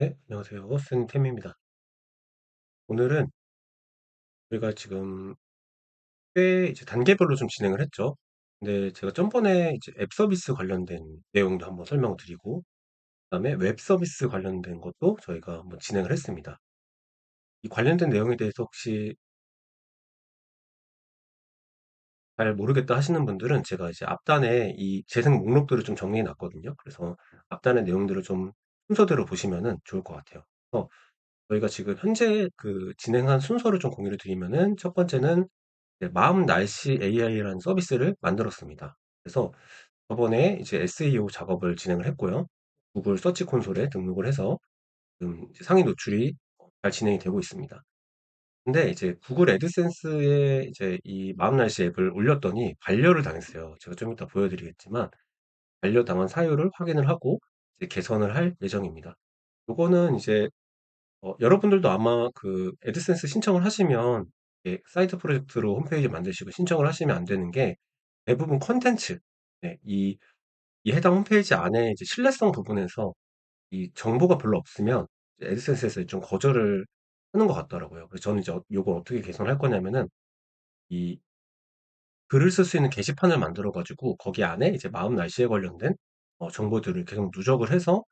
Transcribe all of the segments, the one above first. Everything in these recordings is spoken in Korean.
네, 안녕하세요. 쓴템입니다. 오늘은 저희가 지금 꽤 이제 단계별로 좀 진행을 했죠. 근데 제가 전번에 이제 앱 서비스 관련된 내용도 한번 설명을 드리고, 그다음에 웹 서비스 관련된 것도 저희가 한번 진행을 했습니다. 이 관련된 내용에 대해서 혹시 잘 모르겠다 하시는 분들은 제가 이제 앞단에 이 재생 목록들을 좀 정리해 놨거든요. 그래서 앞단의 내용들을 좀 순서대로 보시면은 좋을 것 같아요. 저희가 지금 현재 그 진행한 순서를 좀 공유를 드리면은 첫 번째는 마음 날씨 AI라는 서비스를 만들었습니다. 그래서 저번에 이제 SEO 작업을 진행을 했고요. 구글 서치 콘솔에 등록을 해서 지금 이제 상위 노출이 잘 진행이 되고 있습니다. 근데 이제 구글 애드센스에 이제 이 마음 날씨 앱을 올렸더니 반려를 당했어요. 제가 좀 이따 보여드리겠지만 반려당한 사유를 확인을 하고 이제 개선을 할 예정입니다. 요거는 이제 여러분들도 아마 그 애드센스 신청을 하시면 사이드 프로젝트로 홈페이지 만드시고 신청을 하시면 안 되는 게 대부분 콘텐츠, 네, 이 해당 홈페이지 안에 이제 신뢰성 부분에서 이 정보가 별로 없으면 이제 애드센스에서 좀 거절을 하는 것 같더라고요. 그래서 저는 이제 요걸 어떻게 개선할 거냐면은 이 글을 쓸 수 있는 게시판을 만들어 가지고 거기 안에 이제 마음 날씨에 관련된 정보들을 계속 누적을 해서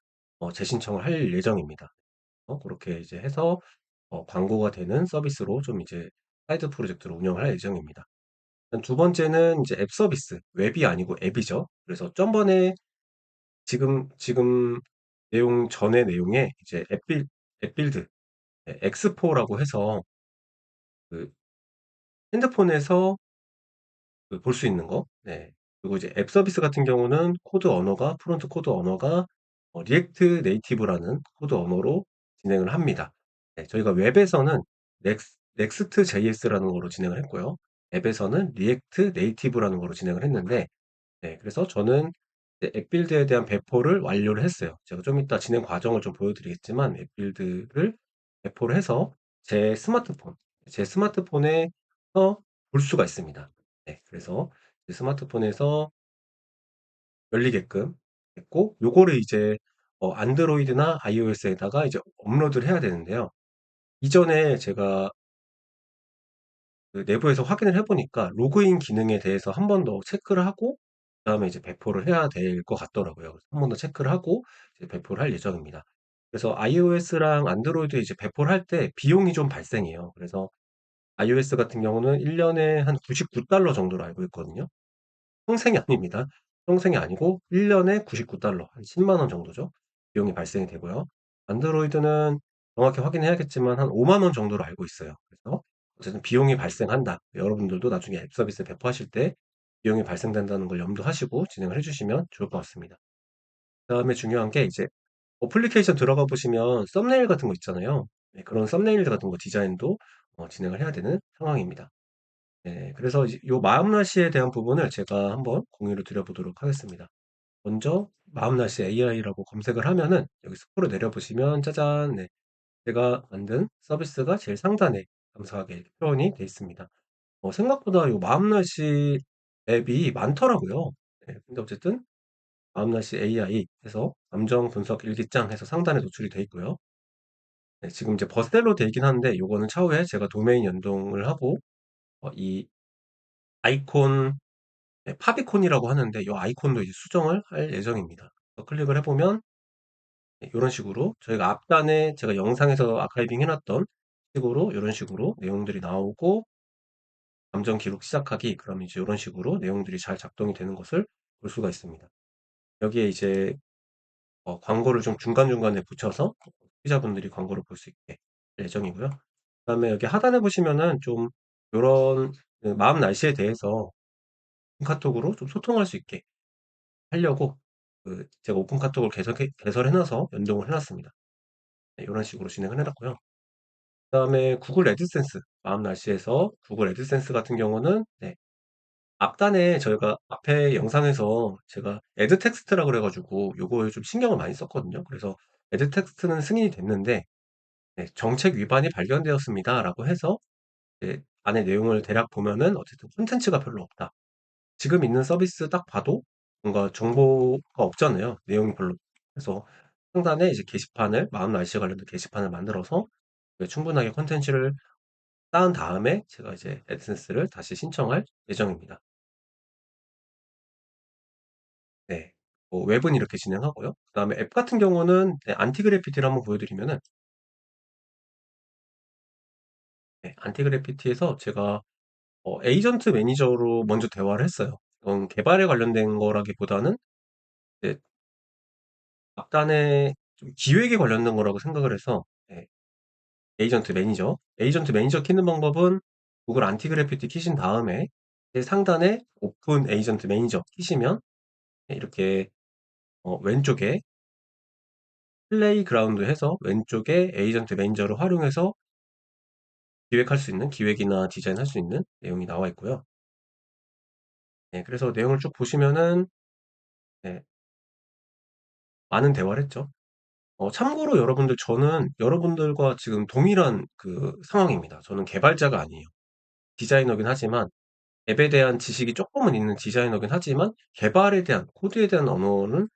재신청을 할 예정입니다. 그렇게 이제 해서 광고가 되는 서비스로 좀 이제 사이드 프로젝트로 운영을 할 예정입니다. 두 번째는 이제 앱 서비스, 웹이 아니고 앱이죠. 그래서 전번에 지금 내용 전의 내용에 이제 앱 빌드, 엑스포라고 해서 그 핸드폰에서 그 볼 수 있는 거. 네. 그리고 이제 앱 서비스 같은 경우는 코드 언어가 프론트 코드 언어가 리액트 네이티브라는 코드 언어로 진행을 합니다. 네, 저희가 웹에서는 넥스트 JS라는 거로 진행을 했고요. 앱에서는 리액트 네이티브라는 거로 진행을 했는데, 네, 그래서 저는 이제 앱 빌드에 대한 배포를 완료를 했어요. 제가 좀 이따 진행 과정을 좀 보여드리겠지만 앱 빌드를 배포를 해서 제 스마트폰, 제 스마트폰에서 볼 수가 있습니다. 네, 그래서 제 스마트폰에서 열리게끔 했고, 요거를 이제 안드로이드나 iOS에다가 이제 업로드를 해야 되는데요. 이전에 제가 그 내부에서 확인을 해 보니까 로그인 기능에 대해서 한 번 더 체크를 하고 그다음에 이제 배포를 해야 될 것 같더라고요. 그래서 한 번 더 체크를 하고 이제 배포를 할 예정입니다. 그래서 iOS랑 안드로이드에 이제 배포를 할 때 비용이 좀 발생해요. 그래서 iOS 같은 경우는 1 년에 한 $99 정도로 알고 있거든요. 평생이 아닙니다. 평생이 아니고 1 년에 $99, 한 10만 원 정도죠. 비용이 발생이 되고요. 안드로이드는 정확히 확인해야겠지만 한 5만 원 정도로 알고 있어요. 그래서 어쨌든 비용이 발생한다. 여러분들도 나중에 앱 서비스 배포하실 때 비용이 발생된다는 걸 염두하시고 진행을 해 주시면 좋을 것 같습니다. 그다음에 중요한 게 이제 어플리케이션 들어가 보시면 썸네일 같은 거 있잖아요. 네, 그런 썸네일 같은 거 디자인도 진행을 해야 되는 상황입니다. 네. 그래서 이제 요 마음라시에 대한 부분을 제가 한번 공유를 드려 보도록 하겠습니다. 먼저 마음라시 AI라고 검색을 하면은 여기 스크롤 내려 보시면 짜잔, 네, 제가 만든 서비스가 제일 상단에 감사하게 이렇게 표현이 돼 있습니다. 생각보다 요 마음라시 앱이 많더라고요. 네. 근데 어쨌든 마음라시 AI 해서 감정 분석 일기장 해서 상단에 노출이 돼 있고요. 네, 지금 이제 버셀로 돼 있긴 한데 요거는 차후에 제가 도메인 연동을 하고 이 아이콘, 네, 파비콘이라고 하는데 이 아이콘도 이제 수정을 할 예정입니다. 클릭을 해보면 이런 식으로 저희가 앞단에 제가 영상에서 아카이빙 해놨던 식으로 이런 식으로 내용들이 나오고 감정 기록 시작하기, 그럼 이제 이런 식으로 내용들이 잘 작동이 되는 것을 볼 수가 있습니다. 여기에 이제 광고를 좀 중간중간에 붙여서 소비자분들이 광고를 볼 수 있게 할 예정이고요. 그다음에 여기 하단에 보시면은 좀 이런 그 마음 날씨에 대해서 카톡으로 좀 소통할 수 있게 하려고 그 제가 오픈 카톡을 개설해 놔서 연동을 해 놨습니다. 네, 요런 식으로 진행을 해 놨고요. 그다음에 구글 애드센스, 마음 날씨에서 구글 애드센스 같은 경우는, 네, 앞단에 저희가 앞에 영상에서 제가 애드 텍스트라 그래 가지고 요거에 좀 신경을 많이 썼거든요. 그래서 애드 텍스트는 승인이 됐는데, 네, "정책 위반이 발견되었습니다."라고 해서 안에 내용을 대략 보면은 어쨌든 콘텐츠가 별로 없다. 지금 있는 서비스 딱 봐도 뭔가 정보가 없잖아요, 내용이 별로. 그래서 상단에 이제 게시판을 마음 날씨에 관련된 게시판을 만들어서 충분하게 콘텐츠를 쌓은 다음에 제가 이제 애드센스를 다시 신청할 예정입니다. 네. 웹은 이렇게 진행하고요. 그다음에 앱 같은 경우는 네, 안티그래피티를 한번 보여드리면은, 네, 안티그래피티에서 제가 에이전트 매니저로 먼저 대화를 했어요. 이건 개발에 관련된 거라기보다는 이제 앞단에 좀 기획에 관련된 거라고 생각을 해서, 네, 에이전트 매니저 키는 방법은 구글 안티그래피티 키신 다음에 제 상단에 오픈 에이전트 매니저 키시면, 네, 이렇게 왼쪽에 플레이그라운드 해서 왼쪽에 에이전트 매니저를 활용해서 기획할 수 있는, 기획이나 디자인할 수 있는 내용이 나와 있고요. 네, 그래서 내용을 쭉 보시면은, 네, 많은 대화를 했죠. 참고로 여러분들, 저는 여러분들과 지금 동일한 그 상황입니다. 저는 개발자가 아니에요. 디자이너긴 하지만, 앱에 대한 지식이 조금은 있는 디자이너긴 하지만, 개발에 대한, 코드에 대한 언어는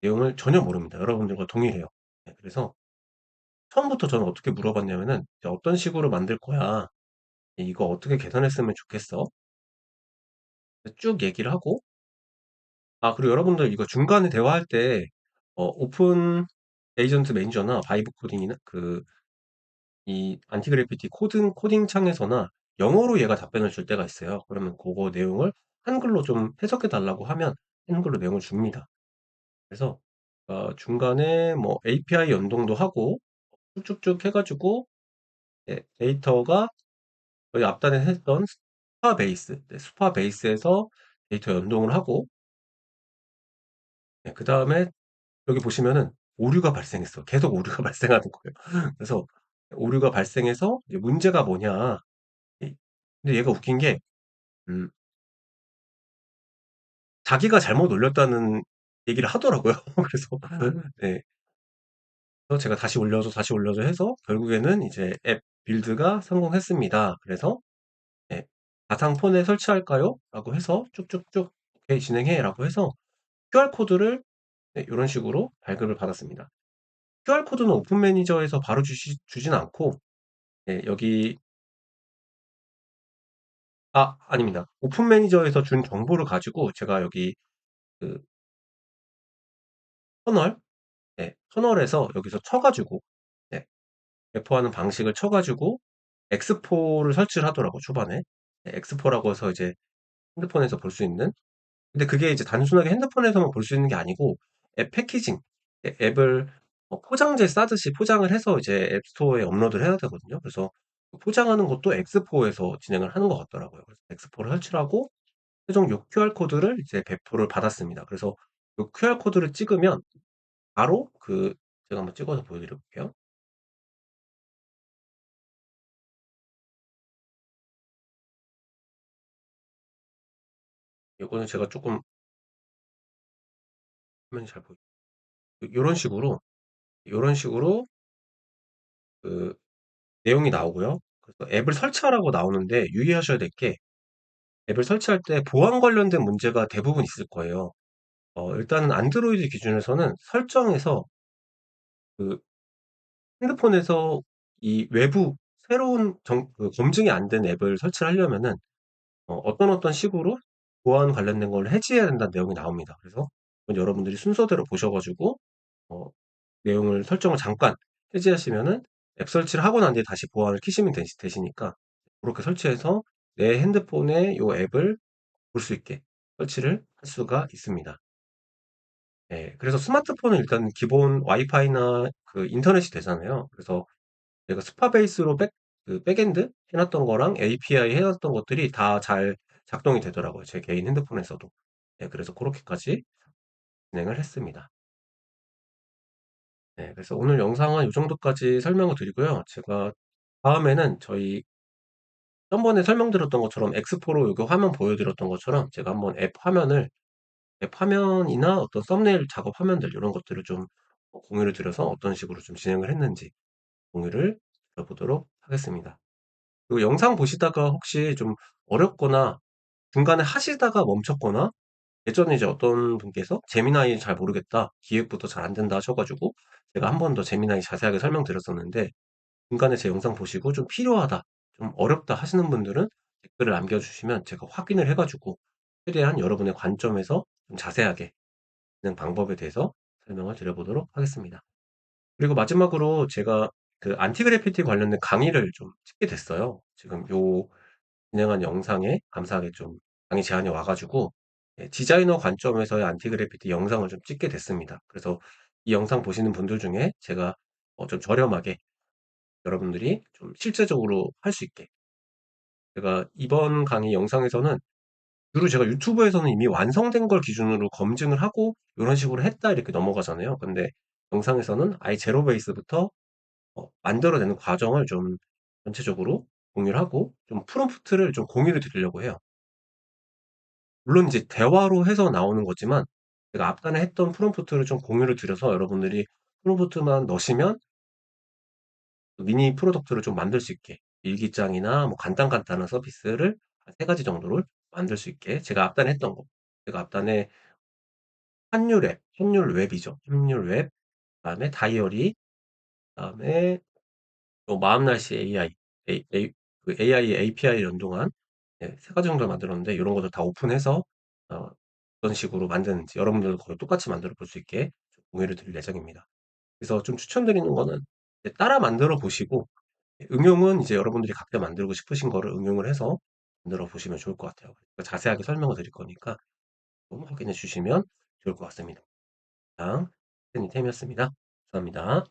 내용을 전혀 모릅니다. 여러분들과 동일해요. 네, 그래서 처음부터 저는 어떻게 물어봤냐면은, 이제 어떤 식으로 만들 거야? 이거 어떻게 개선했으면 좋겠어? 쭉 얘기를 하고, 그리고 여러분들 이거 중간에 대화할 때, 오픈 에이전트 매니저나 바이브 코딩이나 이 안티그래피티 코딩 창에서나 영어로 얘가 답변을 줄 때가 있어요. 그러면 그거 내용을 한글로 좀 해석해 달라고 하면 한글로 내용을 줍니다. 그래서 중간에 뭐 API 연동도 하고 쭉쭉쭉 해가지고, 데이터가 저희 앞단에 했던 스파 베이스, 네, 스파 베이스에서 데이터 연동을 하고, 그 다음에 여기 보시면은 오류가 발생했어. 계속 오류가 발생하는 거예요. 그래서 오류가 발생해서 이제 문제가 뭐냐. 근데 얘가 웃긴 게, 음, 자기가 잘못 올렸다는 얘기를 하더라고요. 그래서, 네. 그래서 제가 다시 올려줘 해서 결국에는 이제 앱 빌드가 성공했습니다. 그래서, 네, 바탕 폰에 설치할까요? 라고 해서 쭉쭉쭉 오케이, 진행해. 라고 해서 QR코드를 이런 식으로 발급을 받았습니다. QR코드는 오픈 매니저에서 바로 주진 않고, 여기, 아닙니다. 오픈 매니저에서 준 정보를 가지고 제가 여기 그 터널, 터널에서 여기서 쳐가지고, 네, 배포하는 방식을 쳐가지고 엑스포를 설치를 하더라고, 초반에. 엑스포라고 해서 이제 핸드폰에서 볼 수 있는. 근데 그게 이제 단순하게 핸드폰에서만 볼 수 있는 게 아니고, 앱 패키징, 앱을 포장재 싸듯이 포장을 해서 이제 앱스토어에 업로드를 해야 되거든요. 그래서 그 포장하는 것도 엑스포에서 진행을 하는 것 같더라고요. 그래서 엑스포를 설치하고 최종 요 QR코드를 이제 배포를 받았습니다. 그래서 요 QR코드를 찍으면 바로 제가 한번 찍어서 보여드려 볼게요. 이거는 제가 조금 화면이 잘 보이, 요런 식으로, 요런 식으로 그 내용이 나오고요. 그래서 앱을 설치하라고 나오는데 유의하셔야 될 게, 앱을 설치할 때 보안 관련된 문제가 대부분 있을 거예요. 일단은 안드로이드 기준에서는 설정에서 그 핸드폰에서 이 외부 새로운 검증이 안 된 앱을 설치를 하려면은 어떤 식으로 보안 관련된 걸 해지해야 된다는 내용이 나옵니다. 그래서 그건 여러분들이 순서대로 보셔가지고 어, 내용을 설정을 잠깐 해지하시면은 앱 설치를 하고 난 뒤에 다시 보안을 키시면 되시니까 그렇게 설치해서 내 핸드폰에 이 앱을 볼 수 있게 설치를 할 수가 있습니다. 네, 그래서 스마트폰은 일단 기본 와이파이나 그 인터넷이 되잖아요. 그래서 제가 스파베이스로 백엔드 해놨던 거랑 API 해놨던 것들이 다 잘 작동이 되더라고요. 제 개인 핸드폰에서도. 네, 그래서 그렇게까지 진행을 했습니다. 네, 그래서 오늘 영상은 이 정도까지 설명을 드리고요. 제가 다음에는 저희 전번에 설명드렸던 것처럼 엑스포로 이거 화면 보여드렸던 것처럼 제가 한번 앱 화면이나 어떤 썸네일 작업 화면들 이런 것들을 좀 공유를 드려서 어떤 식으로 좀 진행을 했는지 공유를 드려보도록 하겠습니다. 그리고 영상 보시다가 혹시 좀 어렵거나 중간에 하시다가 멈췄거나 예전에 이제 어떤 분께서 "제미나이 잘 모르겠다. 기획부터 잘 안 된다." 하셔 가지고 제가 한 번 더 제미나이 자세하게 설명드렸었는데, 중간에 제 영상 보시고 좀 필요하다, 좀 어렵다 하시는 분들은 댓글을 남겨주시면 제가 확인을 해 가지고 최대한 여러분의 관점에서 좀 자세하게 진행 방법에 대해서 설명을 드려보도록 하겠습니다. 그리고 마지막으로 제가 그 안티그래피티 관련된 강의를 좀 찍게 됐어요. 지금 요 진행한 영상에 감사하게 좀 강의 제안이 와 가지고 디자이너 관점에서의 안티그래피티 영상을 좀 찍게 됐습니다. 그래서 이 영상 보시는 분들 중에 제가 좀 저렴하게 여러분들이 좀 실제적으로 할 수 있게, 제가 이번 강의 영상에서는 주로 제가 유튜브에서는 이미 완성된 걸 기준으로 검증을 하고 요런 식으로 했다 이렇게 넘어가잖아요. 근데 영상에서는 아예 제로 베이스부터 만들어내는 과정을 좀 전체적으로 공유를 하고 좀 프롬프트를 좀 공유를 드리려고 해요. 물론 이제 대화로 해서 나오는 거지만 제가 앞단에 했던 프롬프트를 좀 공유를 드려서 여러분들이 프롬프트만 넣으시면 미니 프로덕트를 좀 만들 수 있게, 일기장이나 뭐 간단간단한 서비스를 한 3 가지 정도를 만들 수 있게, 제가 앞단에 했던 거, 제가 앞단에 환율 앱, 환율 웹이죠. 환율 웹, 그다음에 다이어리, 그다음에 또 마음날씨 AI, 그 AI API 연동한 3 가지 정도를 만들었는데, 요런 것들 다 오픈해서 어 어떤 식으로 만드는지 여러분들도 거의 똑같이 만들어 볼 수 있게 좀 공유를 드릴 예정입니다. 그래서 좀 추천드리는 거는 이제 따라 만들어 보시고, 응용은 이제 여러분들이 각자 만들고 싶으신 거를 응용을 해서 만들어 보시면 좋을 것 같아요. 그러니까 자세하게 설명을 드릴 거니까 좀 확인해 주시면 좋을 것 같습니다. 이상 테니템이었습니다. 감사합니다.